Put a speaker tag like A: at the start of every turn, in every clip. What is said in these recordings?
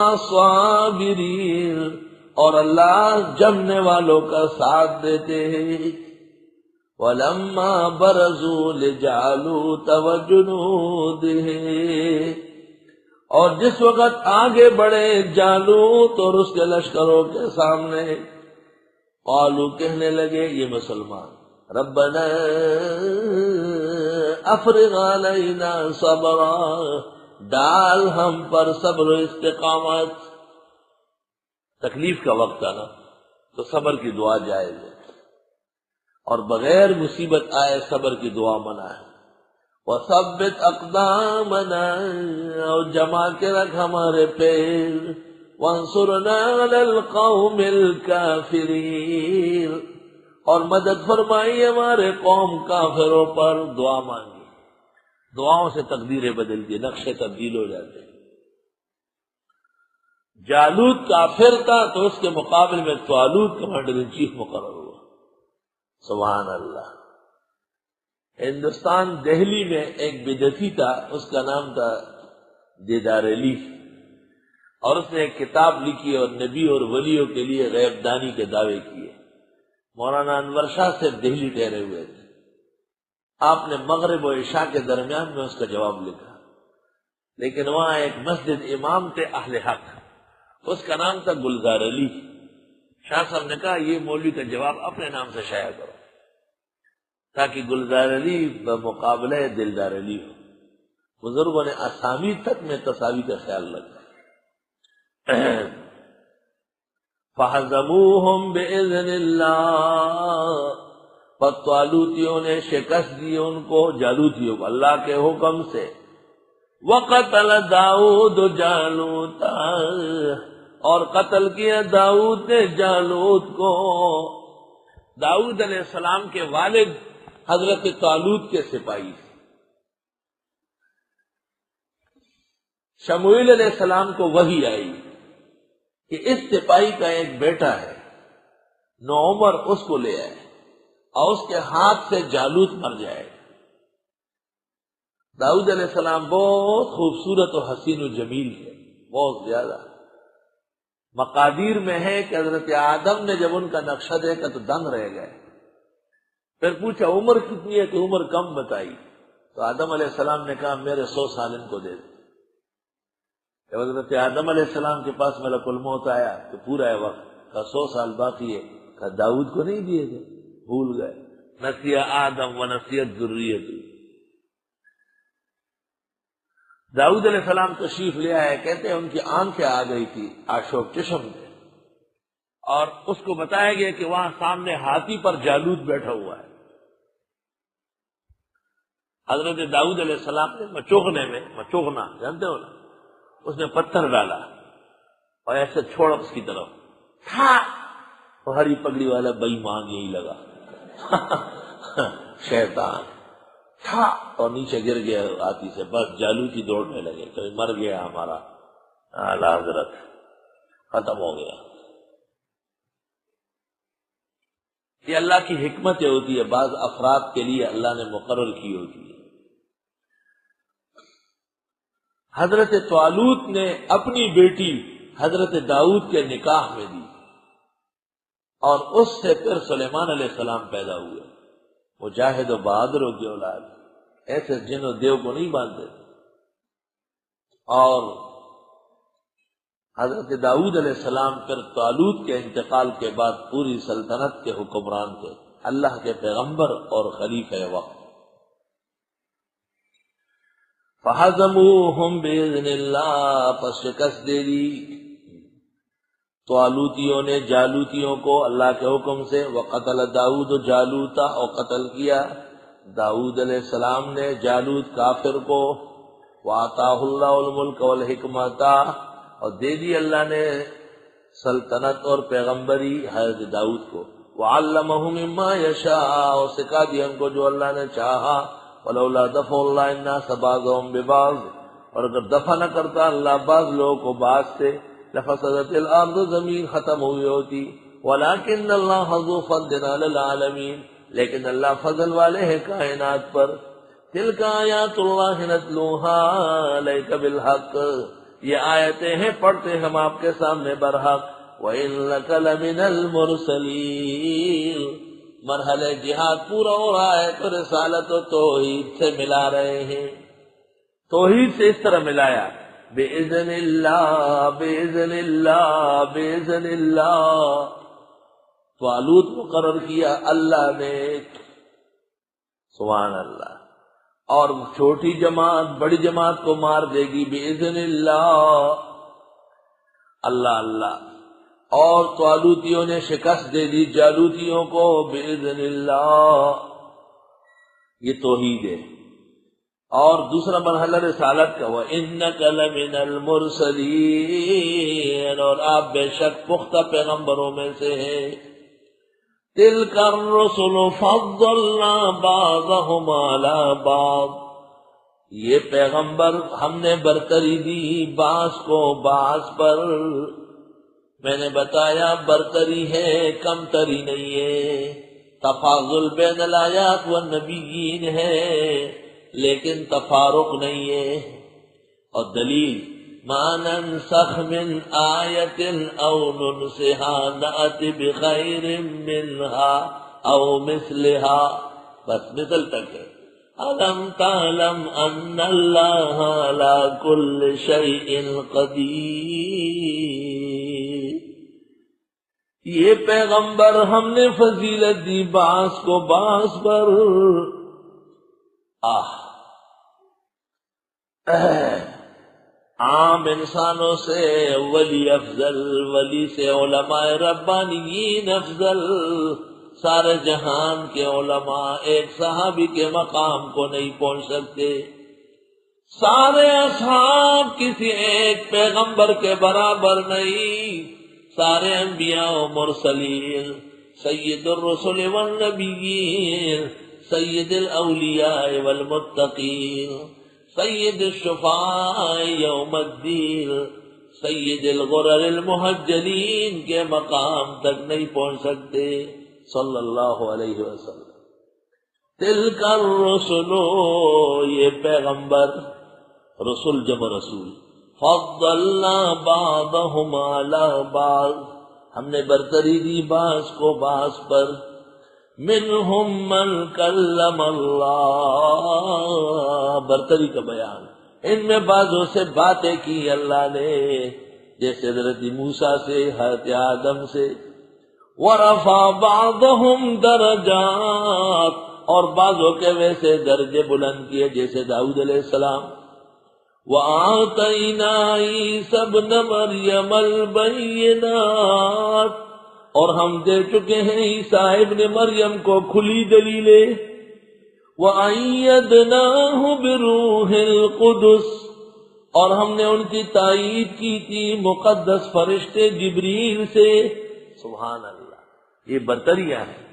A: صابرین، اور اللہ جمنے والوں کا ساتھ دیتے ہیں۔ وَلَمَّا بَرَزُوا لِجَالُوتَ وَجُنُودِهِ، اور جس وقت آگے بڑھے جالوت اور اس کے لشکروں کے سامنے، قالوا کہنے لگے یہ مسلمان، ربنا افرغ علینا صبرا، ڈال ہم پر صبر و استقامت۔ تکلیف کا وقت آنا تو صبر کی دعا جائز ہے، اور بغیر مصیبت آئے صبر کی دعا منع ہے۔ وثبت اقدامنا، اور جما کے رکھ ہمارے پیر، وانصرنا علی القوم الکافرین، اور مدد فرمائی ہمارے قوم کافروں پر۔ دعا مانگی، دعاؤں سے تقدیریں بدلتی، نقشے تبدیل ہو جاتے ہیں۔ جالوت کافر تھا تو اس کے مقابل میں طالوت کمانڈر ان چیف مقرر ہوا۔ سبحان اللہ۔ ہندوستان دہلی میں ایک بدعتی تھا، اس کا نام تھا دیدار علی، اور اس نے ایک کتاب لکھی اور نبی اور ولیوں کے لیے غیب دانی کے دعوے کیے۔ مولانا انور شاہ سے دہلی ٹھہرے ہوئے تھے، آپ نے مغرب و عشاء کے درمیان میں اس کا جواب لکھا، لیکن وہاں ایک مسجد امام تھے اہل حق، اس کا نام تھا گلزار علی۔ شاہ صاحب نے کہا یہ مولوی کا جواب اپنے نام سے شائع کرو، تاکہ گلزار علی بمقابلہ دلدار علی ہو۔ بزرگوں نے اسامی تک میں تساوی کا خیال رکھا۔ فَحَزَمُوهُمْ بِإِذْنِ اللَّهِ، طالوتیوں نے شکست دی ان کو، جالوتیوں کو، اللہ کے حکم سے۔ وَقَتَلَ دَاؤُدُ جَالُوتَ، اور قتل کیا داؤد نے جالوت کو۔ داؤد علیہ السلام کے والد حضرت طالوت کے سپاہی تھے۔ شموئیل علیہ السلام کو وحی آئی کہ اس سپاہی کا ایک بیٹا ہے، نوعمر، اس کو لے آئے اور اس کے ہاتھ سے جالوت مر جائے۔ داؤد علیہ السلام بہت خوبصورت و حسین و جمیل تھے، بہت زیادہ۔ مقادیر میں ہے کہ حضرت آدم نے جب ان کا نقشہ دیکھا تو دنگ رہ گئے، پھر پوچھا عمر کتنی ہے، کہ عمر کم بتائی، تو آدم علیہ السلام نے کہا میرے 100 سال ان کو دے دیں۔ جب حضرت آدم علیہ السلام کے پاس ملک الموت آیا تو پورا ہے وقت، کہا 100 سال باقی ہے، کہا داؤد کو نہیں دیے تھے، بھول گئے۔ نسی آدم و نسیت ذریتہ۔ داؤد علیہ السلام تشریف لے آئے، کہتے ہیں ان کی آنکھیں آ گئی تھی آشوک چشم میں، اور اس کو بتایا گیا کہ وہاں سامنے ہاتھی پر جالوت بیٹھا ہوا ہے۔ حضرت داؤد علیہ السلام نے مچوغنے میں، مچوغنا جانتے ہو نا، اس نے پتھر ڈالا اور ایسے چھوڑا اس کی طرف، اور ہری پگڑی والا بے ایمان یہی لگا شیطان، اور نیچے گر گیا ہاتھی سے، بس جالوتی دوڑنے لگے، تو مر گیا ہمارا اعلی حضرت، ختم ہو گیا۔ یہ اللہ کی حکمتیں ہوتی ہے، بعض افراد کے لیے اللہ نے مقرر کی ہوتی ہے۔ حضرت طالوت نے اپنی بیٹی حضرت داؤد کے نکاح میں دی، اور اس سے پھر سلیمان علیہ السلام پیدا ہوئے، مجاہد و بہادروں کی اولاد، ایسے جن و دیو کو نہیں مانتے۔ اور حضرت داؤد علیہ السلام پھر طالوت کے انتقال کے بعد پوری سلطنت کے حکمران تھے، اللہ کے پیغمبر اور خلیفہ وقت۔ فَحَزَمُوهُمْ بِإِذْنِ اللَّهِ، پس شکست دے دی طالوتیوں نے جالوتیوں کو اللہ کے حکم سے۔ وَقَتَلَ دَاؤُدُ جَالُوتَ، اور قتل کیا داؤد علیہ السلام نے جالوت کافر کو۔ وَآتَاهُ اللَّهُ الْمُلْكَ وَالْحِكْمَةَ، اور دے دی اللہ نے سلطنت اور پیغمبری حضرت داؤد کو۔ وَعَلَّمَهُ مِمَّا يَشَاءُ، اور سکھا دیا ان کو جو اللہ نے چاہا۔ وَلَوْلَا دَفْعُ اللَّهِ النَّاسَ بَعْضَهُم بِبَعْضٍ، اور اگر دفع نہ کرتا اللہ بعض لوگوں کو بعض سے، لَفَسَدَتِ الْأَرْضُ، زمین ختم ہوئی ہوتی۔ وَلَكِنَّ اللَّهَ ذُو فَضْلٍ عَلَى الْعَالَمِينَ، لیکن اللہ فضل والے ہیں کائنات پر۔ تِلْكَ آیاتُ اللَّهِ نَتْلُوهَا عَلَيْكَ بِالْحَقِّ، یہ آیتیں ہیں پڑھتے ہم آپ کے سامنے برحق. وَإِنَّكَ لَمِنَ الْمُرْسَلِينَ. مرحلہ جہاد پورا ہو رہا ہے تو رسالت و توحید سے ملا رہے ہیں. توحید سے اس طرح ملایا بِإِذْنِ اللَّهِ بِإِذْنِ اللَّهِ بِإِذْنِ اللَّهِ. طالوت مقرر کیا اللہ نے، سبحان اللہ. اور چھوٹی جماعت بڑی جماعت کو مار دے گی بِإِذْنِ اللَّهِ، اللہ اللہ. اور طالوتیوں نے شکست دے دی جالوتیوں کو بِإِذْنِ اللَّهِ. یہ توحید ہے. اور دوسرا مرحلہ رسالت کا وَإِنَّكَ لَمِنَ الْمُرْسَلِينَ، اور آپ بے شک پختہ پیغمبروں میں سے ہیں. تِلْكَ الرُّسُلُ فَضَّلْنَا بَعْضَهُمْ عَلَى بَعْضٍ. یہ پیغمبر ہم نے برتری دی بعض کو بعض پر. میں نے بتایا برتری ہے، کم تری نہیں ہے. تفاضل بین الآیات والنبیین ہے لیکن تفارق نہیں ہے. اور دلیل ما ننسخ من آیت او ننسها نأت بخیر منها او مثلها، بس مثل تک ہے. أَلَمْ تَعْلَمْ أَنَّ اللَّهَ عَلَى كُلِّ شَيْءٍ قَدِيرٌ. یہ پیغمبر ہم نے فضیلت دی بعض کو بعض پر. عام انسانوں سے ولی افضل، ولی سے علماء ربانیین افضل. سارے جہان کے علماء ایک صحابی کے مقام کو نہیں پہنچ سکتے. سارے اصحاب کسی ایک پیغمبر کے برابر نہیں. سارے انبیاء و مرسلین، سید الرسل والنبیین، سید الاولیاء والمتقین، سید الشفعاء یوم الدین، سید الغرر المحجلین کے مقام تک نہیں پہنچ سکتے صلی اللہ علیہ وسلم. تلک الرسل، یہ پیغمبر، رسول جمع رسول. فضلنا بعضهم علی بعض، ہم نے برتری دی بعض کو بعض پر. منہم من کلم اللہ، برتری کا بیان. ان میں بعضوں سے باتیں کی اللہ نے، جیسے حضرت موسیٰ سے، حضرت آدم سے. ورفع بعضهم درجات، اور بعضوں کے ویسے درجے بلند کیے جیسے داؤد علیہ السلام. وَآتَيْنَا عِيسَى ابْنَ مَرْيَمَ الْبَيِّنَاتِ، اور ہم دے چکے ہیں عیسیٰ ابن مریم کو کھلی دلیلیں. وَأَيَّدْنَاهُ بِرُوحِ الْقُدُسِ، اور ہم نے ان کی تائید کی تھی مقدس فرشتے جبریل سے. سبحان اللہ، یہ برتریاں ہیں.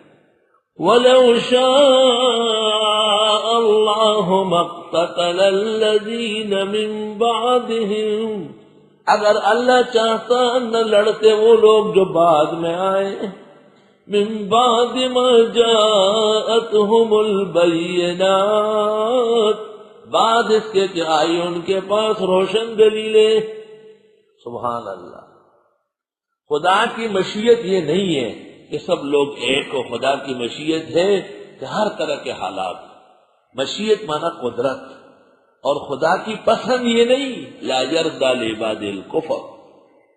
A: وَلَوْ شَاءَ اللَّهُ مَا اقْتَتَلَ الَّذِينَ مِن بَعْدِهِمْ، اگر اللہ چاہتا نہ لڑتے وہ لوگ جو بعد میں آئے. من بعد ما جاءتهم البینات، بعد اس کے کہ آئی ان کے پاس روشن دلیلیں. سبحان اللہ. خدا کی مشیت یہ نہیں ہے کہ سب لوگ ایک ہو. خدا کی مشیت ہے کہ ہر طرح کے حالات. مشیت مانا قدرت. اور خدا کی پسند یہ نہیں، لا یرضی لعباد الکفر،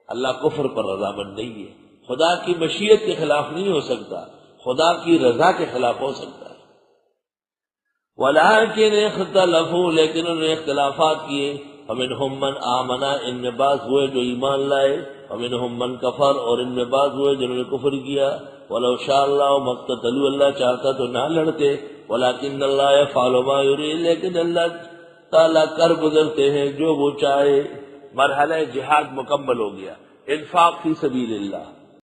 A: اللہ کفر پر رضامند نہیں ہے. خدا کی مشیت کے خلاف نہیں ہو سکتا، خدا کی رضا کے خلاف ہو سکتا ہے. ولیکن اختلفوا، لیکن انہوں نے اختلافات کیے. فمنہم من آمن، ان میں بعض ہوئے جو ایمان لائے. ومنہم من کفر، اور ان میں بعض ہوئے جنہوں نے کفر کیا. ولو شاء اللہ ما اقتتلوا، اللہ چاہتا تو نہ لڑتے. ولکن اللہ یفعل ما یرید، لیکن اللہ تعالیٰ کر گزرتے ہیں جو وہ چاہے. مرحلہ جہاد مکمل ہو گیا. انفاق فی سبیل اللہ.